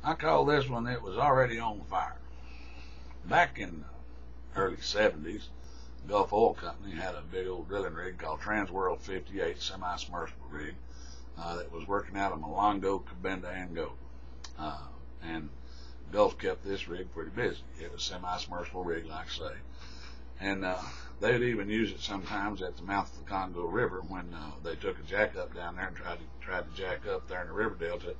I call this one It Was Already on Fire. Back in the early 70s, Gulf Oil Company had a big old drilling rig called Transworld 58 semi-submersible rig that was working out of Malongo, Cabinda, Angola. And Gulf kept this rig pretty busy. It was a semi-submersible rig, like I say. And they'd even use it sometimes at the mouth of the Congo River when they took a jack up down there and tried to jack up there in the river delta.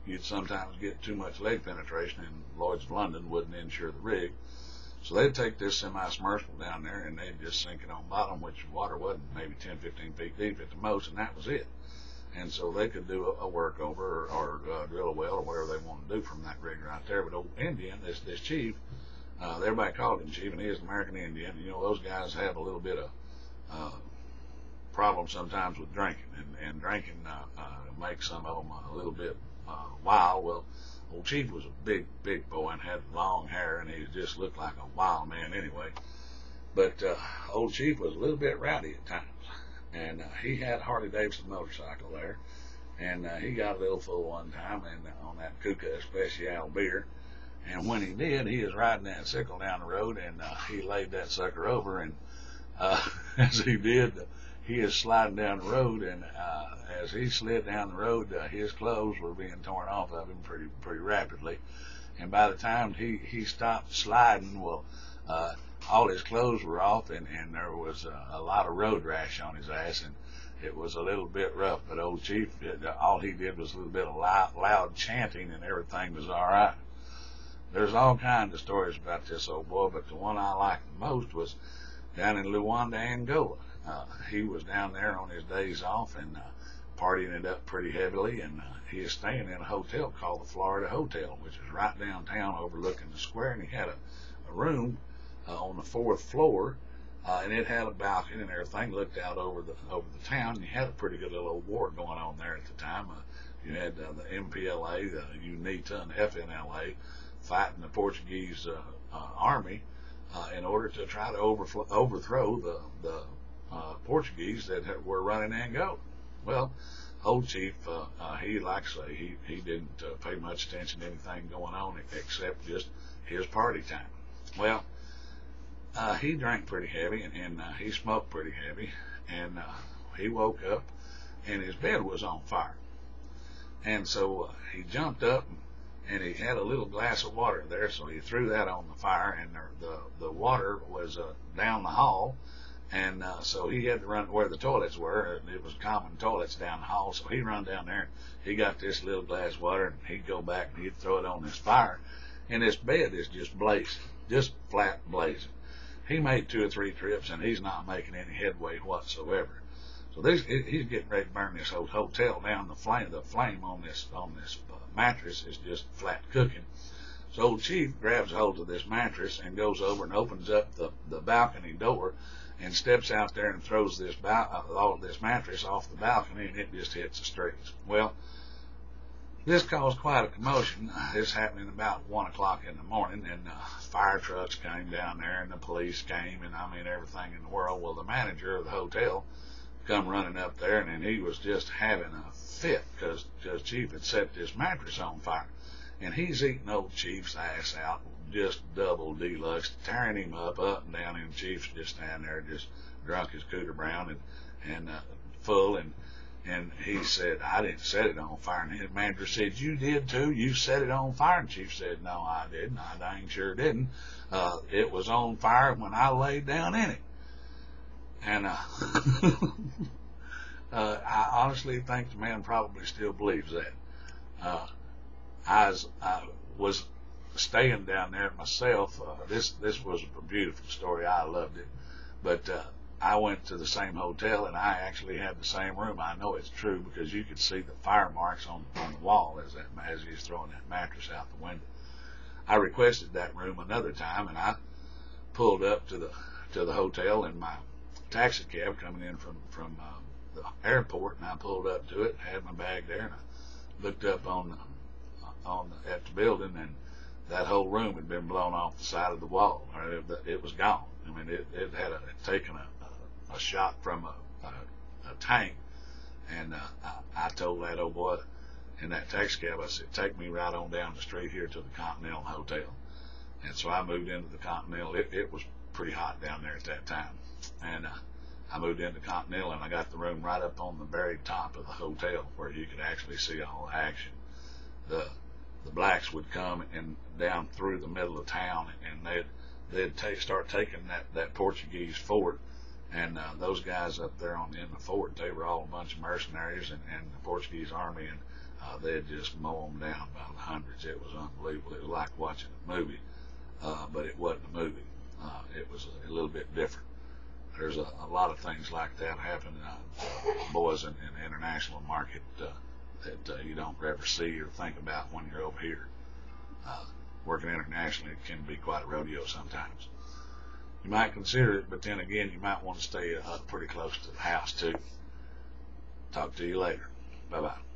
You'd sometimes get too much leg penetration, and Lloyd's of London wouldn't insure the rig. So they'd take this semi-submersible down there and they'd just sink it on bottom, which water wasn't maybe 10, 15 feet deep at the most, and that was it. And so they could do a workover or drill a well or whatever they wanted to do from that rig right there. But old Indian, this chief, everybody called him chief, and he is an American Indian. You know, those guys have a little bit of problem sometimes with drinking, and drinking makes some of them a little bit wild. Well, old Chief was a big boy and had long hair, and he just looked like a wild man anyway. But old Chief was a little bit rowdy at times, and he had a Harley Davidson motorcycle there, and he got a little full one time and on that Kuka Especial beer. And when he did, he was riding that sickle down the road, and he laid that sucker over, and as he did, he is sliding down the road, and as he slid down the road, his clothes were being torn off of him pretty rapidly. And by the time he stopped sliding, well, all his clothes were off, and there was a lot of road rash on his ass, and it was a little bit rough. But old Chief, all he did was a little bit of loud chanting, and everything was all right. There's all kinds of stories about this old boy, but the one I liked the most was down in Luanda, Angola. He was down there on his days off and partying it up pretty heavily, and he is staying in a hotel called the Florida Hotel, which is right downtown overlooking the square, and he had a room on the 4th floor, and it had a balcony and everything, looked out over the town, and you had a pretty good little old war going on there at the time. You had the MPLA, the UNITA, and the FNLA fighting the Portuguese army in order to try to overthrow the Portuguese that were running Angola. Well, old Chief, he, like I say, he didn't pay much attention to anything going on except just his party time. Well, he drank pretty heavy, and he smoked pretty heavy, and he woke up, and his bed was on fire. And so he jumped up, and he had a little glass of water there, so he threw that on the fire, and the water was down the hall. And so he had to run where the toilets were. It was common toilets down the hall. So he run down there. He got this little glass of water, and he'd go back and he'd throw it on this fire. And this bed is just blazing, just flat blazing. He made 2 or 3 trips, and he's not making any headway whatsoever. So he's getting ready to burn this whole hotel down. The flame on this mattress is just flat cooking. So old Chief grabs hold of this mattress and goes over and opens up the balcony door, and steps out there and throws all of this mattress off the balcony, and it just hits the streets. Well, this caused quite a commotion. This happened about 1 o'clock in the morning, and fire trucks came down there, and the police came, and I mean everything in the world. Well, the manager of the hotel come running up there, and he was just having a fit because Chief had set this mattress on fire, and he's eating old Chief's ass out, just double deluxe, tearing him up and down, and Chief's just standing there, just drunk as Cooter Brown and full, and he said, "I didn't set it on fire." And his manager said, "You did too? You set it on fire?" And Chief said, "No, I didn't. I dang sure didn't. It was on fire when I laid down in it." And I honestly think the man probably still believes that. I was staying down there myself. This was a beautiful story. I loved it. But I went to the same hotel, and I actually had the same room. I know it's true because you could see the fire marks on the wall as he was throwing that mattress out the window. I requested that room another time, and I pulled up to the hotel in my taxi cab coming in from the airport, and I pulled up to it, had my bag there, and I looked up at the building, and that whole room had been blown off the side of the wall. It was gone. I mean, it had taken a shot from a tank, and I told that old boy, in that taxi cab. I said, take me right on down the street here to the Continental Hotel. And so I moved into the Continental. It was pretty hot down there at that time. And I moved into Continental, and I got the room right up on the very top of the hotel where you could actually see all the action. The blacks would come and down through the middle of town, and they'd start taking that Portuguese fort. And those guys up there in the fort, they were all a bunch of mercenaries and the Portuguese army, and they'd just mow them down by the hundreds. It was unbelievable. It was like watching a movie, but it wasn't a movie. It was a little bit different. There's a lot of things like that happen, boys, in the international market that you don't ever see or think about when you're over here. Working internationally can be quite a rodeo sometimes. You might consider it, but then again, you might want to stay pretty close to the house too. Talk to you later. Bye-bye.